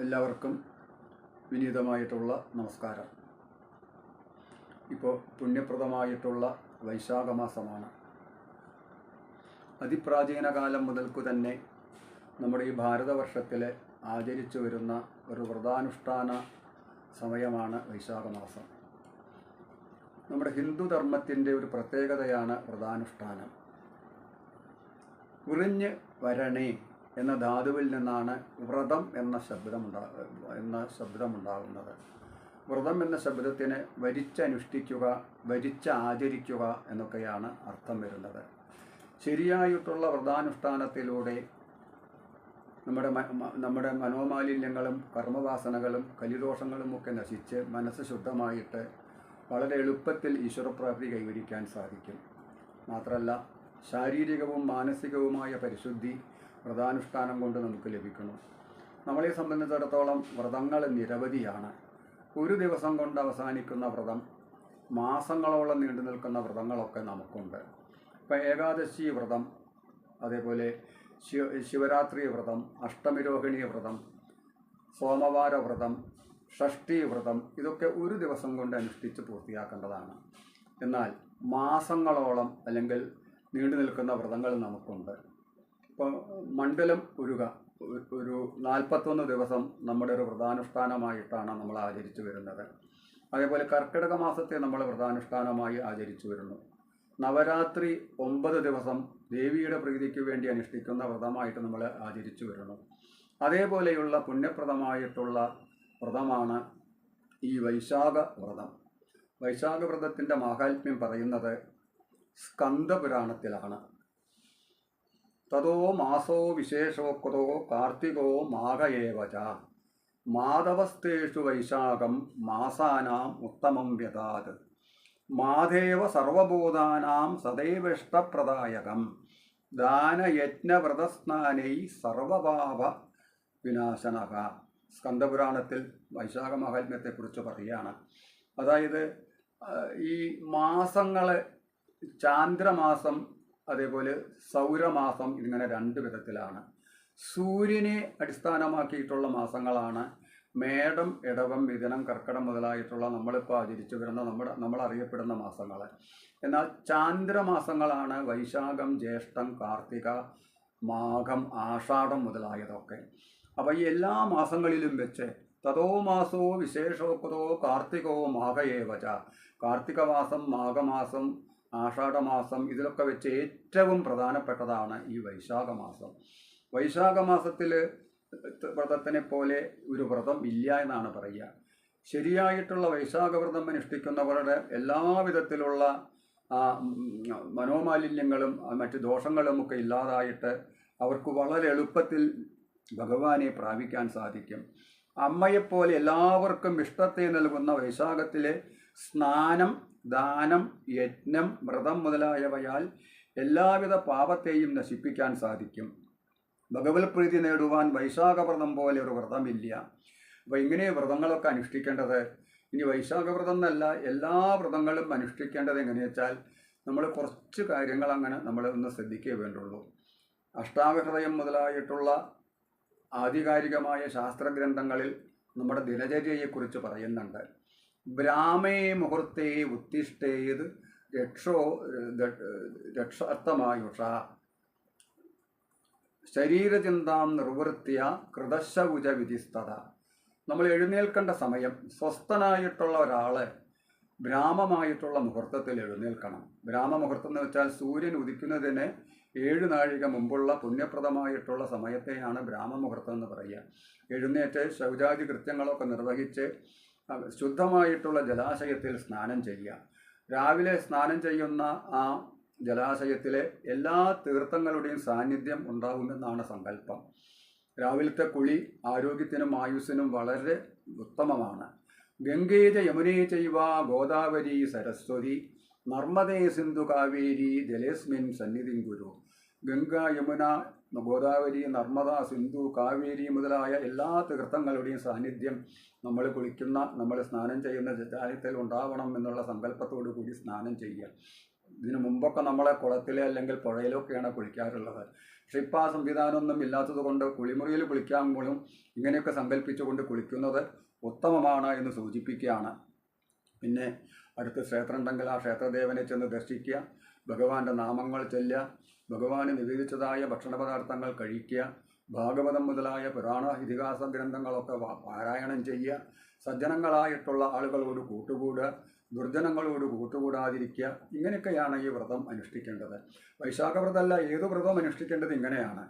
എല്ലാവർക്കും വിനീതമായിട്ടുള്ള നമസ്കാരം. ഇപ്പോൾ പുണ്യപ്രദമായിട്ടുള്ള വൈശാഖ മാസമാണ്. അതിപ്രാചീന കാലം മുതൽക്കു തന്നെ നമ്മുടെ ഈ ഭാരതവർഷത്തിൽ ആചരിച്ചു വരുന്ന ഒരു വ്രതാനുഷ്ഠാന സമയമാണ് വൈശാഖ മാസം. നമ്മുടെ ഹിന്ദുധർമ്മത്തിൻ്റെ ഒരു പ്രത്യേകതയാണ് വ്രതാനുഷ്ഠാനം. ഉറിഞ്ഞ് വരണേ എന്ന ധാതുവിൽ നിന്നാണ് വ്രതം എന്ന ശബ്ദമുണ്ടാകുന്നത്. വ്രതം എന്ന ശബ്ദത്തിന് വരിച്ചനുഷ്ഠിക്കുക, വരിച്ചാചരിക്കുക എന്നൊക്കെയാണ് അർത്ഥം വരുന്നത്. ശരിയായിട്ടുള്ള വ്രതാനുഷ്ഠാനത്തിലൂടെ നമ്മുടെ മനോമാലിന്യങ്ങളും കർമ്മവാസനകളും കലിദോഷങ്ങളും ഒക്കെ നശിച്ച് മനസ്സ് ശുദ്ധമായിട്ട് വളരെ എളുപ്പത്തിൽ ഈശ്വരപ്രാപ്തി കൈവരിക്കാൻ സാധിക്കും. മാത്രമല്ല, ശാരീരികവും മാനസികവുമായ പരിശുദ്ധി വ്രതാനുഷ്ഠാനം കൊണ്ട് നമുക്ക് ലഭിക്കുന്നു. നമ്മളെ സംബന്ധിച്ചിടത്തോളം വ്രതങ്ങൾ നിരവധിയാണ്. ഒരു ദിവസം കൊണ്ട് അവസാനിക്കുന്ന വ്രതം, മാസങ്ങളോളം നീണ്ടു നിൽക്കുന്ന വ്രതങ്ങളൊക്കെ നമുക്കുണ്ട്. ഇപ്പം ഏകാദശി വ്രതം, അതേപോലെ ശിവരാത്രി വ്രതം, അഷ്ടമിരോഹിണി വ്രതം, സോമവാര വ്രതം, ഷഷ്ഠി വ്രതം, ഇതൊക്കെ ഒരു ദിവസം കൊണ്ട് അനുഷ്ഠിച്ച് പൂർത്തിയാക്കേണ്ടതാണ്. എന്നാൽ മാസങ്ങളോളം അല്ലെങ്കിൽ നീണ്ടു നിൽക്കുന്ന വ്രതങ്ങൾ നമുക്കുണ്ട്. ഇപ്പോൾ മണ്ഡലം ഉരുക ഒരു 41 ദിവസം നമ്മുടെ ഒരു വ്രതാനുഷ്ഠാനമായിട്ടാണ് നമ്മൾ ആചരിച്ചു വരുന്നത്. അതേപോലെ കർക്കിടക മാസത്തെ നമ്മൾ വ്രതാനുഷ്ഠാനമായി ആചരിച്ചു വരുന്നു. നവരാത്രി 9 ദിവസം ദേവിയുടെ പ്രീതിക്ക് വേണ്ടി അനുഷ്ഠിക്കുന്ന വ്രതമായിട്ട് നമ്മൾ ആചരിച്ചു വരുന്നു. അതേപോലെയുള്ള പുണ്യപ്രദമായിട്ടുള്ള വ്രതമാണ് ഈ വൈശാഖ വ്രതം. വൈശാഖ വ്രതത്തിൻ്റെ മാഹാത്മ്യം പറയുന്നത് സ്കന്ദപുരാണത്തിലാണ്. തതോ മാസോ വിശേഷോക്തോ കാർത്തികോ മാഘ ഏവ ച മാധവസ്തേഷു വൈശാഖം മാസാനാം ഉത്തമം വ്യതാത് മാധേവ സർവഭൂതാനാം സദൈവേഷ്ടപ്രദായകം ദാനയജ്ഞവ്രതസ്നാനൈ സർവപാപ വിനാശനക. സ്കന്ദപുരാണത്തിൽ വൈശാഖ മാഹാത്മ്യത്തെക്കുറിച്ച് പറയുകയാണ്. അതായത് ഈ മാസങ്ങൾ ചാന്ദ്രമാസം, അതേപോലെ സൗരമാസം, ഇങ്ങനെ 2 വിധത്തിലാണ്. സൂര്യനെ അടിസ്ഥാനമാക്കിയിട്ടുള്ള മാസങ്ങളാണ് മേടം, ഇടവം, മിഥുനം, കർക്കിടം മുതലായിട്ടുള്ള നമ്മളിപ്പോൾ ആചരിച്ചു വരുന്ന നമ്മളറിയപ്പെടുന്ന മാസങ്ങൾ. എന്നാൽ ചാന്ദ്രമാസങ്ങളാണ് വൈശാഖം, ജ്യേഷ്ഠം, കാർത്തിക, മാഘം, ആഷാഢം മുതലായതൊക്കെ. അപ്പോൾ ഈ എല്ലാ മാസങ്ങളിലും വെച്ച് തതോ മാസോ വിശേഷോക്തോ കാർത്തികോ മാഘ ഏവ ച, കാർത്തിക മാസം, മാഘമാസം, ആഷാഢമാസം, ഇതിലൊക്കെ വെച്ച് ഏറ്റവും പ്രധാനപ്പെട്ടതാണ് ഈ വൈശാഖ മാസം. വൈശാഖ മാസത്തിൽ വ്രതത്തിനെ പോലെ ഒരു വ്രതം ഇല്ല എന്നാണ് പറയുക. ശരിയായിട്ടുള്ള വൈശാഖ വ്രതം അനുഷ്ഠിക്കുന്നവരുടെ എല്ലാവിധത്തിലുള്ള മനോമാലിന്യങ്ങളും മറ്റ് ദോഷങ്ങളും ഒക്കെ ഇല്ലാതായിട്ട് അവർക്ക് വളരെ എളുപ്പത്തിൽ ഭഗവാനെ പ്രാപിക്കാൻ സാധിക്കും. അമ്മയെപ്പോലെ എല്ലാവർക്കും ഇഷ്ടത്തെ നൽകുന്ന വൈശാഖത്തിലെ സ്നാനം, ദാനം, യജ്ഞം, വ്രതം മുതലായവയാൽ എല്ലാവിധ പാപത്തെയും നശിപ്പിക്കാൻ സാധിക്കും. ഭഗവത് പ്രീതി നേടുവാൻ വൈശാഖ വ്രതം പോലെ ഒരു വ്രതമില്ല. അപ്പോൾ ഇങ്ങനെ വ്രതങ്ങളൊക്കെ അനുഷ്ഠിക്കേണ്ടത്, ഇനി വൈശാഖ വ്രതം എന്നല്ല, എല്ലാ വ്രതങ്ങളും അനുഷ്ഠിക്കേണ്ടത് എങ്ങനെയാ വെച്ചാൽ നമ്മൾ കുറച്ച് കാര്യങ്ങൾ അങ്ങനെ നമ്മൾ ഒന്ന് ശ്രദ്ധിക്കേ വേണ്ടുള്ളൂ. അഷ്ടാംഗഹൃദയം മുതലായിട്ടുള്ള ആധികാരികമായ ശാസ്ത്രഗ്രന്ഥങ്ങളിൽ നമ്മുടെ ദിനചര്യയെക്കുറിച്ച് പറയുന്നുണ്ട്. ബ്രാഹ്മേ മുഹൂർത്തേ ഉത്തിഷ്ഠേത് രക്ഷാർത്ഥമായുഷ ശരീരചിന്താം നിർവൃത്തിയ കൃതശൗച വിധിസ്തത. നമ്മൾ എഴുന്നേൽക്കേണ്ട സമയം, സ്വസ്ഥനായിട്ടുള്ള ഒരാൾ ബ്രാഹ്മമായിട്ടുള്ള മുഹൂർത്തത്തിൽ എഴുന്നേൽക്കണം. ബ്രാഹ്മമുഹൂർത്തം എന്ന് വെച്ചാൽ സൂര്യൻ ഉദിക്കുന്നതിന് 7 നാഴിക മുമ്പുള്ള പുണ്യപ്രദമായിട്ടുള്ള സമയത്തെയാണ് ബ്രാഹ്മമുഹൂർത്തം എന്ന് പറയുക. എഴുന്നേറ്റ് ശൗചാദി കൃത്യങ്ങളൊക്കെ നിർവഹിച്ച് ശുദ്ധമായിട്ടുള്ള ജലാശയത്തിൽ സ്നാനം ചെയ്യുക. രാവിലെ സ്നാനം ചെയ്യുന്ന ആ ജലാശയത്തിൽ എല്ലാ തീർത്ഥങ്ങളുടെയും സാന്നിധ്യം ഉണ്ടാകുമെന്നാണ് സങ്കല്പം. രാവിലത്തെ കുളി ആരോഗ്യത്തിനും ആയുസ്സിനും വളരെ ഉത്തമമാണ്. ഗംഗേജ യമുനേ ചൈവ ഗോദാവരി സരസ്വതി നർമ്മദേ സിന്ധു കാവേരി ജലേസ്മിൻ സന്നിധിം കുരു. ഗംഗ, യമുന, ഗോദാവരി, നർമ്മദ, സിന്ധു, കാവേരി മുതലായ എല്ലാ തീർത്ഥങ്ങളുടെയും സാന്നിധ്യം നമ്മൾ കുളിക്കുന്ന, നമ്മൾ സ്നാനം ചെയ്യുന്ന ജലാശയത്തിൽ ഉണ്ടാവണം എന്നുള്ള സങ്കല്പത്തോടു കൂടി സ്നാനം ചെയ്യുക. ഇതിനു മുമ്പൊക്കെ നമ്മളെ കുളത്തിലെ അല്ലെങ്കിൽ പുഴയിലൊക്കെയാണ് കുളിക്കാറുള്ളത്. ഷിപ്പ സംവിധാനമൊന്നും ഇല്ലാത്തത് കൊണ്ട് കുളിമുറിയിൽ കുളിക്കുമ്പോഴും ഇങ്ങനെയൊക്കെ സങ്കല്പിച്ചുകൊണ്ട് കുളിക്കുന്നത് ഉത്തമമാണ് എന്ന് സൂചിപ്പിക്കുകയാണ്. പിന്നെ അടുത്ത് ക്ഷേത്രം ഉണ്ടെങ്കിൽ ആ ക്ഷേത്രദേവനെ ചെന്ന് ദർശിക്കുക, ഭഗവാന്റെ നാമങ്ങൾ ചൊല്ലുക, ഭഗവാന് നിവേദിച്ചതായ ഭക്ഷണപദാർത്ഥങ്ങൾ കഴിക്കുക, ഭാഗവതം മുതലായ പുരാണ ഇതിഹാസ ഗ്രന്ഥങ്ങളൊക്കെ പാരായണം ചെയ്യുക, സജ്ജനങ്ങളായിട്ടുള്ള ആളുകളോട് കൂട്ടുകൂടുക, ദുർജനങ്ങളോട് കൂട്ടുകൂടാതിരിക്കുക. ഇങ്ങനെയൊക്കെയാണ് ഈ വ്രതം അനുഷ്ഠിക്കേണ്ടത്. വൈശാഖ വ്രതമല്ല, ഏത് വ്രതം അനുഷ്ഠിക്കേണ്ടത് ഇങ്ങനെയാണ്.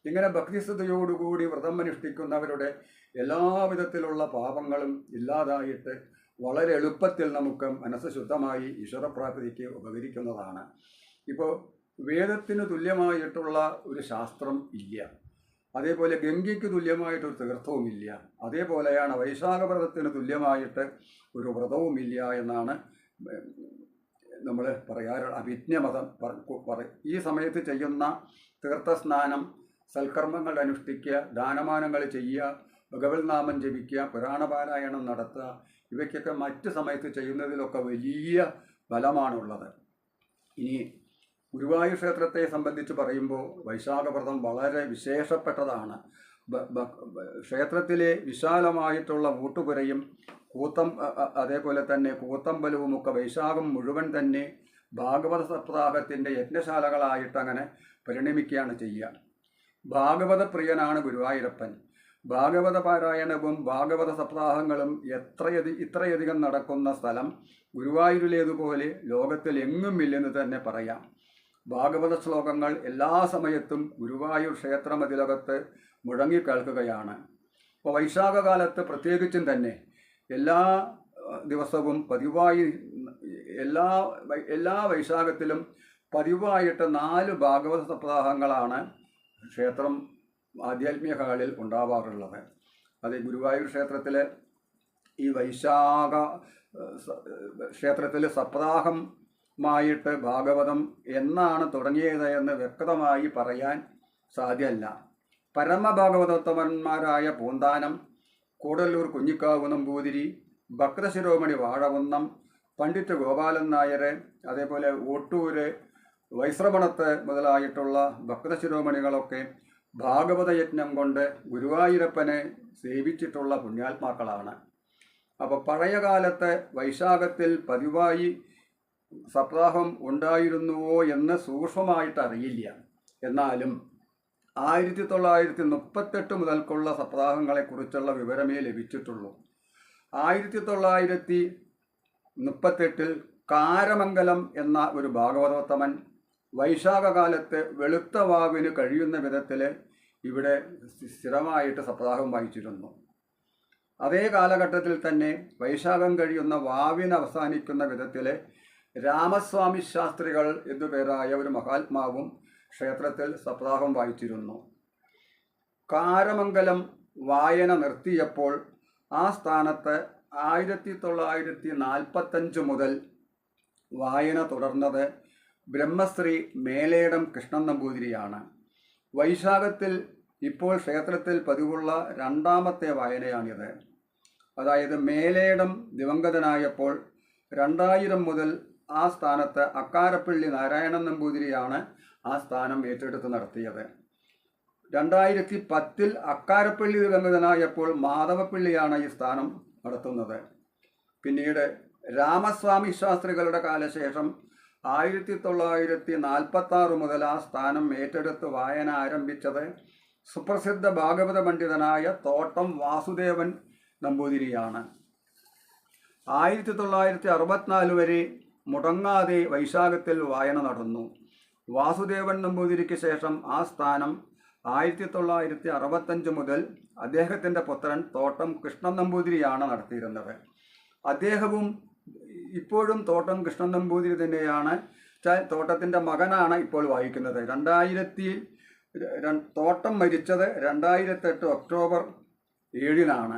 ഇങ്ങനെ ഭക്തിസ്ഥതയോടുകൂടി വ്രതം അനുഷ്ഠിക്കുന്നവരുടെ എല്ലാവിധത്തിലുള്ള പാപങ്ങളും ഇല്ലാതായിട്ട് വളരെ എളുപ്പത്തിൽ നമുക്ക് മനസ്സ് ശുദ്ധമായി ഈശ്വരപ്രാപ്തിക്ക് ഉപകരിക്കുന്നതാണ്. ഇപ്പോൾ വേദത്തിന് തുല്യമായിട്ടുള്ള ഒരു ശാസ്ത്രം ഇല്ല, അതേപോലെ ഗംഗയ്ക്ക് തുല്യമായിട്ടൊരു തീർത്ഥവുമില്ല, അതേപോലെയാണ് വൈശാഖ വ്രതത്തിന് തുല്യമായിട്ട് ഒരു വ്രതവുമില്ല എന്നാണ് നമ്മൾ പറയാറ്. അഭിജ്ഞമതം ഈ സമയത്ത് ചെയ്യുന്ന തീർത്ഥസ്നാനം, സൽക്കർമ്മങ്ങൾ അനുഷ്ഠിക്കുക, ദാനമാനങ്ങൾ ചെയ്യുക, ഭഗവത് നാമം ജപിക്കുക, പുരാണപാരായണം നടത്തുക, ഇവയ്ക്കൊക്കെ മറ്റ് സമയത്ത് ചെയ്യുന്നതിലൊക്കെ വലിയ ബലമാണുള്ളത്. ഇനി ഗുരുവായൂർ ക്ഷേത്രത്തെ സംബന്ധിച്ച് പറയുമ്പോൾ വൈശാഖവ്രതം വളരെ വിശേഷപ്പെട്ടതാണ്. ക്ഷേത്രത്തിലെ വിശാലമായിട്ടുള്ള ഊട്ടുപുരയും അതേപോലെ തന്നെ കൂത്തമ്പലവുമൊക്കെ വൈശാഖം മുഴുവൻ തന്നെ ഭാഗവത സപ്താഹത്തിൻ്റെ യജ്ഞശാലകളായിട്ട് അങ്ങനെ പരിണമിക്കുകയാണ് ചെയ്യുക. ഭാഗവത പ്രിയനാണ് ഗുരുവായൂരപ്പൻ. ഭാഗവത പാരായണവും ഭാഗവത സപ്താഹങ്ങളും ഇത്രയധികം നടക്കുന്ന സ്ഥലം ഗുരുവായൂരിലേതുപോലെ ലോകത്തിൽ എങ്ങുമില്ലെന്ന് തന്നെ പറയാം. ഭാഗവത ശ്ലോകങ്ങൾ എല്ലാ സമയത്തും ഗുരുവായൂർ ക്ഷേത്രമതിലകത്ത് മുഴങ്ങിക്കേൾക്കുകയാണ്. അപ്പോൾ വൈശാഖകാലത്ത് പ്രത്യേകിച്ചും തന്നെ എല്ലാ ദിവസവും പതിവായി എല്ലാ വൈശാഖത്തിലും പതിവായിട്ട് 4 ഭാഗവത സപ്താഹങ്ങളാണ് ക്ഷേത്രം ആധ്യാത്മിക ഹാളിൽ ഉണ്ടാവാറുള്ളത്. അത് ഗുരുവായൂർ ക്ഷേത്രത്തിൽ ഈ വൈശാഖ ക്ഷേത്രത്തിൽ സപ്താഹമായിട്ട് ഭാഗവതം എന്നാണ് തുടങ്ങിയത് എന്ന് വ്യക്തമായി പറയാൻ സാധ്യമല്ല. പരമഭാഗവതോത്തമന്മാരായ പൂന്താനം, കൂടല്ലൂർ കുഞ്ഞിക്കാവ് നമ്പൂതിരി, ഭക്തശിരോമണി വാഴകുന്നം, പണ്ഡിറ്റ് ഗോപാലൻ നായർ, അതേപോലെ ഓട്ടൂര്, വൈശ്രവണത്ത് മുതലായിട്ടുള്ള ഭക്തശിരോമണികളൊക്കെ ഭാഗവത യജ്ഞം കൊണ്ട് ഗുരുവായൂരപ്പനെ സേവിച്ചിട്ടുള്ള പുണ്യാത്മാക്കളാണ്. അപ്പോൾ പഴയ കാലത്ത് വൈശാഖത്തിൽ പതിവായി സപ്താഹം ഉണ്ടായിരുന്നുവോ എന്ന് സൂക്ഷ്മമായിട്ട് അറിയില്ല. എന്നാലും 1938 മുതൽക്കുള്ള സപ്താഹങ്ങളെക്കുറിച്ചുള്ള വിവരമേ ലഭിച്ചിട്ടുള്ളൂ. 1938 കാരമംഗലം എന്ന ഒരു ഭാഗവതോത്തമൻ വൈശാഖകാലത്ത് വെളുത്ത വാവിന് കഴിയുന്ന വിധത്തിൽ ഇവിടെ സ്ഥിരമായിട്ട് സപ്താഹം വായിച്ചിരുന്നു. അതേ കാലഘട്ടത്തിൽ തന്നെ വൈശാഖം കഴിയുന്ന വാവിന് അവസാനിക്കുന്ന വിധത്തിൽ രാമസ്വാമി ശാസ്ത്രികൾ എന്നുപേരായ ഒരു മഹാത്മാവും ക്ഷേത്രത്തിൽ സപ്താഹം വായിച്ചിരുന്നു. കാരമംഗലം വായന നിർത്തിയപ്പോൾ ആ സ്ഥാനത്ത് 1945 മുതൽ വായന തുടർന്നത് ബ്രഹ്മശ്രീ മേലേടം കൃഷ്ണൻ നമ്പൂതിരിയാണ്. വൈശാഖത്തിൽ ഇപ്പോൾ ക്ഷേത്രത്തിൽ പതിവുള്ള 2ാമത്തെ വായനയാണിത്. അതായത് മേലേടം ദിവംഗതനായപ്പോൾ 2000 മുതൽ ആ സ്ഥാനത്ത് അക്കാരപ്പള്ളി നാരായണൻ നമ്പൂതിരിയാണ് ആ സ്ഥാനം ഏറ്റെടുത്ത് നടത്തിയത്. 2010 അക്കാരപ്പള്ളി ദിവംഗതനായപ്പോൾ മാധവപ്പള്ളിയാണ് ഈ സ്ഥാനം നടത്തുന്നത്. പിന്നീട് രാമസ്വാമി ശാസ്ത്രികളുടെ കാലശേഷം 1946 മുതൽ ആ സ്ഥാനം ഏറ്റെടുത്ത് വായന ആരംഭിച്ചത് സുപ്രസിദ്ധ ഭാഗവത പണ്ഡിതനായ തോട്ടം വാസുദേവൻ നമ്പൂതിരിയാണ്. 1964 വരെ മുടങ്ങാതെ വൈശാഖത്തിൽ വായന നടന്നു. വാസുദേവൻ നമ്പൂതിരിക്ക് ശേഷം ആ സ്ഥാനം 1965 മുതൽ അദ്ദേഹത്തിൻ്റെ പുത്രൻ തോട്ടം കൃഷ്ണൻ നമ്പൂതിരിയാണ് നടത്തിയിരുന്നത്. അദ്ദേഹവും ഇപ്പോഴും തോട്ടം കൃഷ്ണൻ നമ്പൂതിരി തന്നെയാണ്. തോട്ടത്തിൻ്റെ മകനാണ് ഇപ്പോൾ വായിക്കുന്നത്. തോട്ടം മരിച്ചത് 2008 ഒക്ടോബർ 7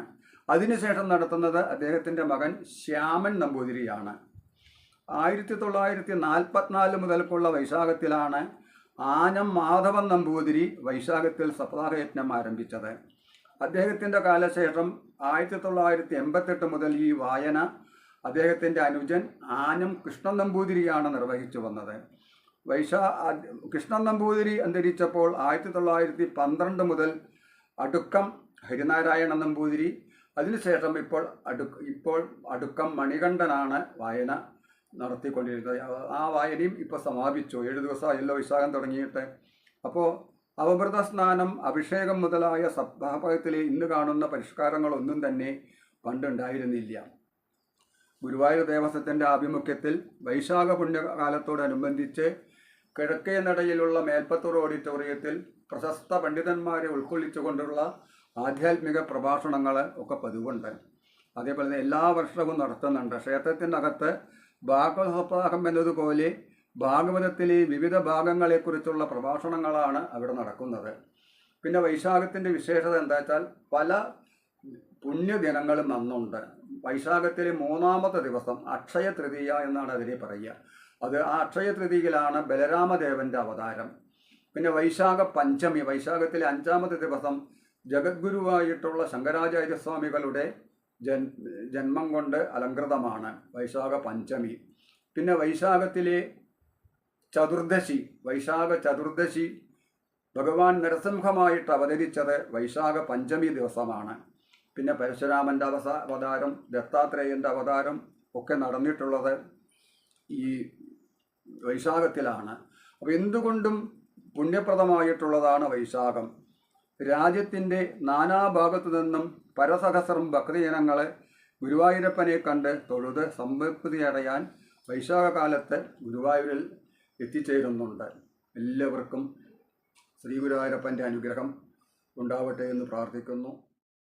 അതിനുശേഷം നടത്തുന്നത് അദ്ദേഹത്തിൻ്റെ മകൻ ശ്യാമൻ നമ്പൂതിരിയാണ്. 1944 മുതൽക്കുള്ള വൈശാഖത്തിലാണ് ആനം മാധവൻ നമ്പൂതിരി വൈശാഖത്തിൽ സപ്താഹയജ്ഞം ആരംഭിച്ചത്. അദ്ദേഹത്തിൻ്റെ കാലശേഷം 1988 മുതൽ ഈ വായന അദ്ദേഹത്തിൻ്റെ അനുജൻ ആനം കൃഷ്ണൻ നമ്പൂതിരിയാണ് നിർവഹിച്ചു വന്നത്. കൃഷ്ണൻ നമ്പൂതിരി അന്തരിച്ചപ്പോൾ 1912 മുതൽ അടുക്കം ഹരിനാരായണ നമ്പൂതിരി, അതിനുശേഷം ഇപ്പോൾ അടുക്കം മണികണ്ഠനാണ് വായന നടത്തിക്കൊണ്ടിരുന്നത്. ആ വായനയും ഇപ്പോൾ സമാപിച്ചു. 7 ദിവസമായല്ലോ വിശാഖം തുടങ്ങിയിട്ട്. അപ്പോൾ അവഭൃത സ്നാനം, അഭിഷേകം മുതലായ സപ്താഹത്തിലെ ഇന്ന് കാണുന്ന പരിഷ്കാരങ്ങളൊന്നും തന്നെ പണ്ടുണ്ടായിരുന്നില്ല. ഗുരുവായൂർ ദേവസ്വത്തിൻ്റെ ആഭിമുഖ്യത്തിൽ വൈശാഖ പുണ്യകാലത്തോടനുബന്ധിച്ച് കിഴക്കേ നടയിലുള്ള മേൽപ്പത്തൂർ ഓഡിറ്റോറിയത്തിൽ പ്രശസ്ത പണ്ഡിതന്മാരെ ഉൾക്കൊള്ളിച്ചുകൊണ്ടുള്ള ആധ്യാത്മിക പ്രഭാഷണങ്ങൾ ഒക്കെ പതിവുണ്ട്. അതേപോലെ തന്നെ എല്ലാ വർഷവും നടത്തുന്നുണ്ട്. ക്ഷേത്രത്തിനകത്ത് ഭാഗവത സപ്താഹം എന്നതുപോലെ ഭാഗവതത്തിലെ വിവിധ ഭാഗങ്ങളെക്കുറിച്ചുള്ള പ്രഭാഷണങ്ങളാണ് അവിടെ നടക്കുന്നത്. പിന്നെ വൈശാഖത്തിൻ്റെ വിശേഷത എന്താ വെച്ചാൽ പല പുണ്യദിനങ്ങളും അന്നുണ്ട്. വൈശാഖത്തിലെ 3-ാമത്തെ ദിവസം അക്ഷയ തൃതീയ എന്നാണ് അതിനെ പറയുക. ആ അക്ഷയ തൃതീയയിലാണ് ബലരാമദേവൻ്റെ അവതാരം. പിന്നെ വൈശാഖ പഞ്ചമി, വൈശാഖത്തിലെ 5-ാമത്തെ ദിവസം ജഗദ്ഗുരുവായിട്ടുള്ള ശങ്കരാചാര്യസ്വാമികളുടെ ജന്മം കൊണ്ട് അലങ്കൃതമാണ് വൈശാഖ പഞ്ചമി. പിന്നെ വൈശാഖത്തിലെ ചതുർദശി, വൈശാഖ ചതുർദശി ഭഗവാൻ നരസിംഹമായിട്ട് അവതരിച്ചത് വൈശാഖ പഞ്ചമി ദിവസമാണ്. പിന്നെ പരശുരാമൻ്റെ അവതാരം, ദത്താത്രേയൻ്റെ അവതാരം ഒക്കെ നടന്നിട്ടുള്ളത് ഈ വൈശാഖത്തിലാണ്. അപ്പോൾ എന്തുകൊണ്ടും പുണ്യപ്രദമായിട്ടുള്ളതാണ് വൈശാഖം. രാജ്യത്തിൻ്റെ നാനാഭാഗത്തു നിന്നും പരസഹസ്രം ഭക്തജനങ്ങളെ ഗുരുവായൂരപ്പനെ കണ്ട് തൊഴുത് സമൃദ്ധിയടയാൻ വൈശാഖകാലത്ത് ഗുരുവായൂരിൽ എത്തിച്ചേരുന്നുണ്ട്. എല്ലാവർക്കും ശ്രീ ഗുരുവായൂരപ്പൻ്റെ അനുഗ്രഹം ഉണ്ടാവട്ടെ എന്ന് പ്രാർത്ഥിക്കുന്നു.